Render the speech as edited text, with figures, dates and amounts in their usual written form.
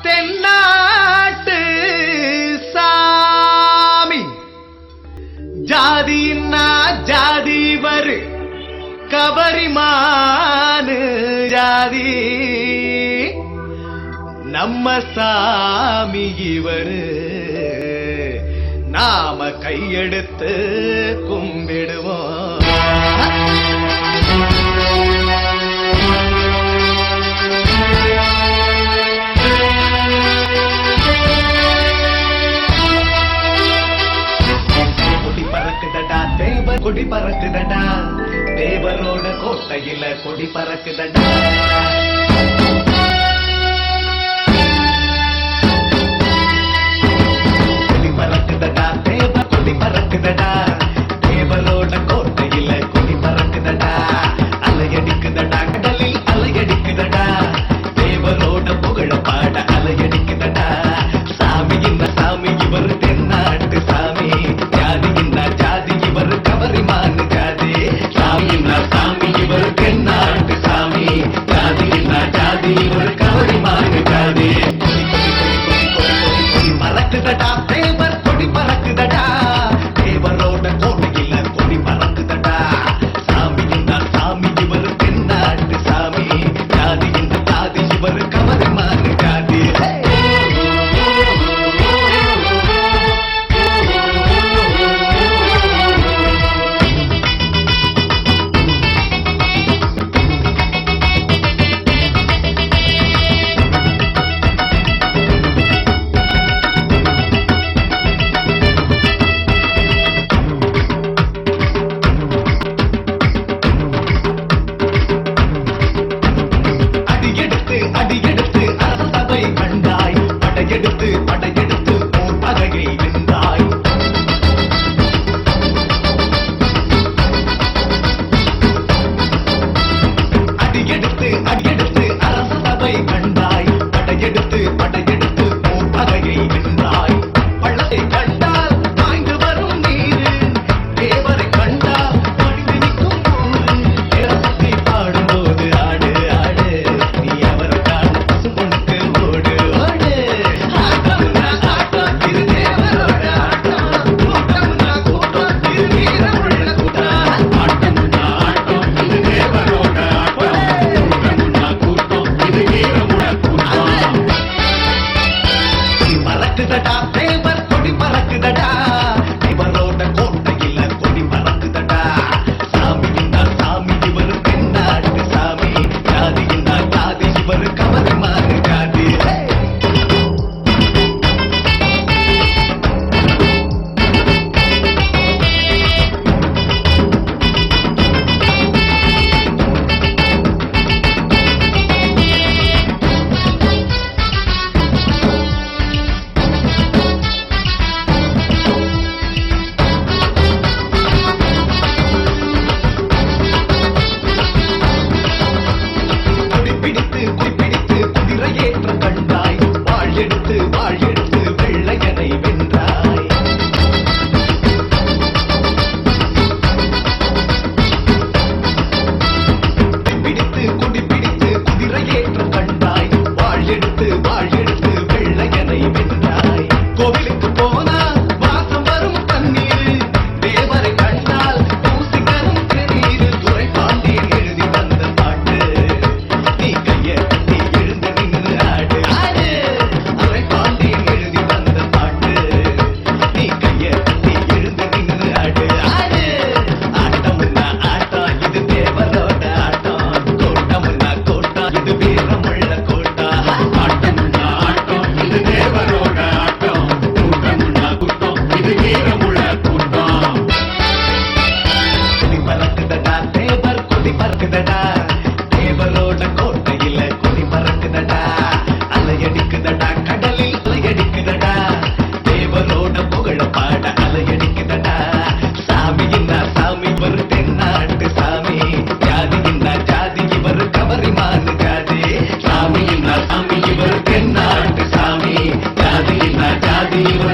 தென்னாட்டு சாமி ஜாதின்னா ஜாதி வரு கபரிமானு ஜாதி நம்ம சாமி இவரு நாம கையெடுத்து கும்பிடுவோம். கொடி பறக்குதடா தேவர் கொடி பறக்குதடா தேவரோட கோட்டையில கொடி பறக்குதடா. கொடி பறக்குதடா தேவர் கொடி பறக்குதடா தேவரோட கோட்டையில கொடி பறக்குதடா. அலையடிக்குதடா கடலில் அலையடிக்குதடா தேவரோட புகழ பாட அலையடிக்குதடா. சாமி இந்த சாமி இவர் தென்னாட்டு சாமி ஜாதி இந்த ஜாதி இவர் கவரிமான் ஜாதி. சாமி இந்த சாமி இவர் தென்னாட்டு சாமி ஜாதி இந்த ஜாதி இவர் கவரிமான் ஜாதி. பறக்குதடா தேவர் கொடி பறக்குதடா தேவரோட கோட்டையில கொடி பறக்குதடா. சாமி இந்த சாமி இவர் தென்னாட்டு சாமி ஜாதி இந்த ஜாதி இவர் கவரிமான் ஜாதி. அடியெடுத்து அரசவை கண்டாய் படையெடுத்து படையெடுத்து போர் பகையை வென்றாய். அடியெடுத்து அரசவை கண்டாய் படையெடுத்து படையெடுத்து போர் பகையை வென்றாய். பள்ளத்தை கண்டால் பாய்ந்து வரும் நீரு தேவரை கண்டால் பணிந்து நிற்கும் ஊரு. தேவத்தை பாடும்போது ஆடு ஆடு நீ அவரை காண பசும்பொனுக்கு ஓடு ஓடு. ஆட்டம்னா ஆட்டம் இது தேவரோட ஆட்டம் கூட்டம்னா கூட்டம் இது வீரமுள்ள கூட்டம். ஆட்டம்னா ஆட்டம் இது தேவரோட ஆட்டம் கூட்டம்னா கூட்டம் இது வீரமுள்ள கூட்டம். பறக்குதடா தேவர் கொடி பறக்குதடா இவரோட கோட்டையில கொடி பறக்குதடா. சாமி இந்த சாமி இவர் தென்னாட்டு சாமி ஜாதி இந்த ஜாதி இவர் கவரிமான் ஜாதி. குடிப்பிடித்து குதிரையேற்ற கண்டாய் வாழ் எடுத்து வெள்ளையனை வென்றாய். குடிப்பிடித்து குதிரையேற்ற கண்டாய் வாழ் எடுத்து வெள்ளையனை வென்றாய். கோவிலுக்கு போனா வாசம் வரும் தண்ணீர் தேவரை கண்டால் பூசிக்கணும் திருநீர். துறை பாண்டியன் எழுதி வந்த பாட்டு நீ கைய கட்டி எழுந்து நின்று ஆடு ஆடு. துறை பாண்டியன் எழுதி வந்த பாட்டு நீ கைய கட்டி எழுந்து நின்று ஆடு ஆடு. ஆட்டம்னா ஆட்டம் இது தேவரோட ஆட்டம் கூட்டம்னா கூட்டம் இது வீரமுள்ள கூட்டம். ஆட்டம்னா ஆட்டம் இது தேவரோட ஆட்டம் கூட்டம்னா கூட்டம் இது வீரமுள்ள கூட்டம். கொடி பறக்குதடா தேவர் கொடி பறக்குதடா தேவரோட கோட்டையில கொடி பறக்குதடா. அலையடிக்குதடா கடலில் அலையடிக்குதடா தேவரோட புகழ பாட அலையடிக்குதடா. சாமி இந்த சாமி இவர் தென்னாட்டு சாமி ஜாதி இந்த ஜாதி இவர் கவரிமான் ஜாதி. சாமி இந்த சாமி இவர் தென்னாட்டு சாமி ஜாதி இந்த ஜாதி இவர்